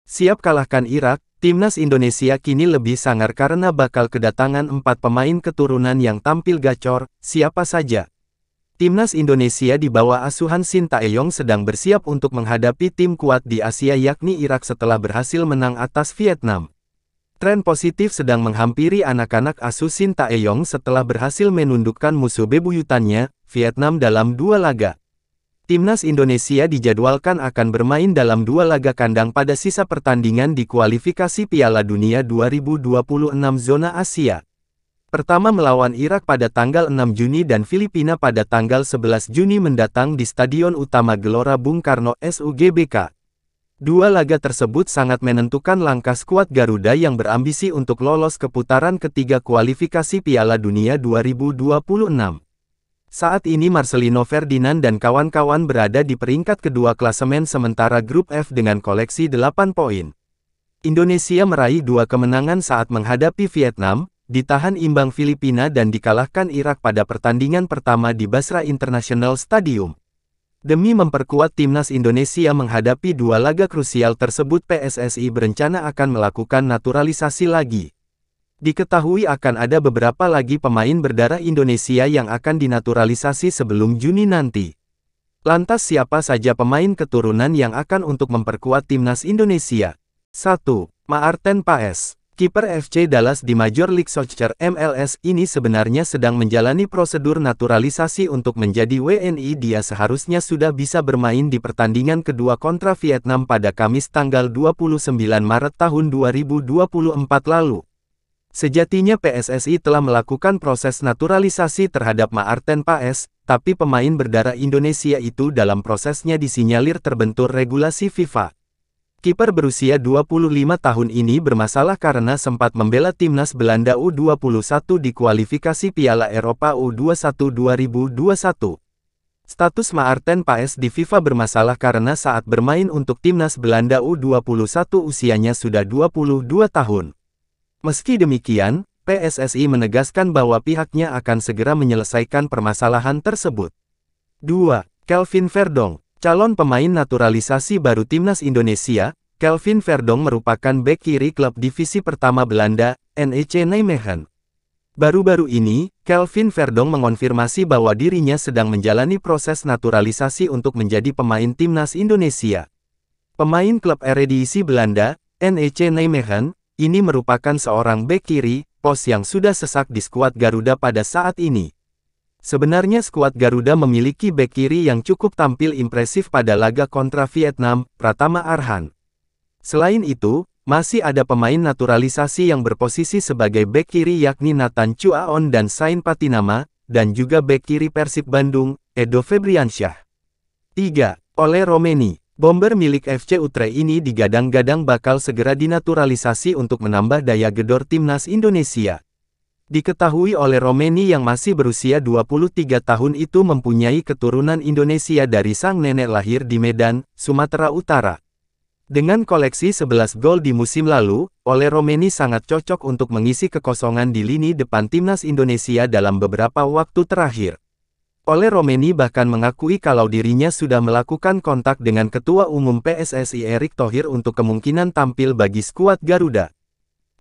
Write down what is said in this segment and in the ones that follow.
Siap kalahkan Irak, timnas Indonesia kini lebih sangar karena bakal kedatangan 4 pemain keturunan yang tampil gacor. Siapa saja? Timnas Indonesia di bawah asuhan Shin Tae-yong sedang bersiap untuk menghadapi tim kuat di Asia yakni Irak setelah berhasil menang atas Vietnam. Tren positif sedang menghampiri anak-anak asuh Shin Tae-yong setelah berhasil menundukkan musuh bebuyutannya, Vietnam dalam 2 laga. Timnas Indonesia dijadwalkan akan bermain dalam 2 laga kandang pada sisa pertandingan di kualifikasi Piala Dunia 2026 zona Asia. Pertama melawan Irak pada tanggal 6 Juni dan Filipina pada tanggal 11 Juni mendatang di Stadion Utama Gelora Bung Karno SUGBK. 2 laga tersebut sangat menentukan langkah skuad Garuda yang berambisi untuk lolos ke putaran ketiga kualifikasi Piala Dunia 2026. Saat ini Marcelino Ferdinand dan kawan-kawan berada di peringkat kedua klasemen sementara grup F dengan koleksi 8 poin. Indonesia meraih 2 kemenangan saat menghadapi Vietnam, ditahan imbang Filipina dan dikalahkan Irak pada pertandingan pertama di Basra International Stadium. Demi memperkuat timnas Indonesia menghadapi 2 laga krusial tersebut PSSI berencana akan melakukan naturalisasi lagi. Diketahui akan ada beberapa lagi pemain berdarah Indonesia yang akan dinaturalisasi sebelum Juni nanti. Lantas siapa saja pemain keturunan yang akan untuk memperkuat timnas Indonesia? 1. Maarten Paes. Kiper FC Dallas di Major League Soccer (MLS) ini sebenarnya sedang menjalani prosedur naturalisasi untuk menjadi WNI. Dia seharusnya sudah bisa bermain di pertandingan kedua kontra Vietnam pada Kamis tanggal 29 Maret tahun 2024 lalu. Sejatinya PSSI telah melakukan proses naturalisasi terhadap Maarten Paes, tapi pemain berdarah Indonesia itu dalam prosesnya disinyalir terbentur regulasi FIFA. Kiper berusia 25 tahun ini bermasalah karena sempat membela timnas Belanda U21 di kualifikasi Piala Eropa U21 2021. Status Maarten Paes di FIFA bermasalah karena saat bermain untuk timnas Belanda U21 usianya sudah 22 tahun. Meski demikian, PSSI menegaskan bahwa pihaknya akan segera menyelesaikan permasalahan tersebut. 2. Kelvin Verdonk. Calon pemain naturalisasi baru timnas Indonesia, Kelvin Verdonk merupakan bek kiri klub divisi pertama Belanda, NEC Nijmegen. Baru-baru ini, Kelvin Verdonk mengonfirmasi bahwa dirinya sedang menjalani proses naturalisasi untuk menjadi pemain timnas Indonesia. Pemain klub Eredivisie Belanda, NEC Nijmegen, ini merupakan seorang bek kiri, pos yang sudah sesak di skuad Garuda pada saat ini. Sebenarnya skuad Garuda memiliki bek kiri yang cukup tampil impresif pada laga kontra Vietnam, Pratama Arhan. Selain itu, masih ada pemain naturalisasi yang berposisi sebagai bek kiri yakni Nathan Chuaon dan Sain Patinama, dan juga bek kiri Persib Bandung, Edo Febriansyah. 3. Ole Romeni. Bomber milik FC Utrecht ini digadang-gadang bakal segera dinaturalisasi untuk menambah daya gedor timnas Indonesia. Diketahui oleh Romeni yang masih berusia 23 tahun itu mempunyai keturunan Indonesia dari sang nenek lahir di Medan, Sumatera Utara. Dengan koleksi 11 gol di musim lalu, Ole Romeni sangat cocok untuk mengisi kekosongan di lini depan timnas Indonesia dalam beberapa waktu terakhir. Ole Romeni bahkan mengakui kalau dirinya sudah melakukan kontak dengan Ketua Umum PSSI Erick Thohir untuk kemungkinan tampil bagi skuad Garuda.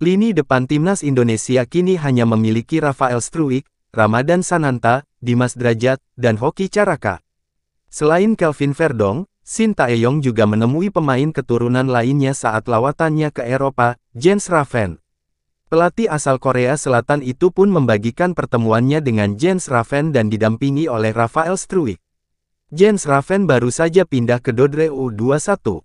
Lini depan timnas Indonesia kini hanya memiliki Rafael Struijk, Ramadan Sananta, Dimas Drajat, dan Hoki Caraka. Selain Kelvin Verdonk, Shin Tae-yong juga menemui pemain keturunan lainnya saat lawatannya ke Eropa, Jens Raven. Pelatih asal Korea Selatan itu pun membagikan pertemuannya dengan Jens Raven dan didampingi oleh Rafael Struijk. Jens Raven baru saja pindah ke Dordrecht U21.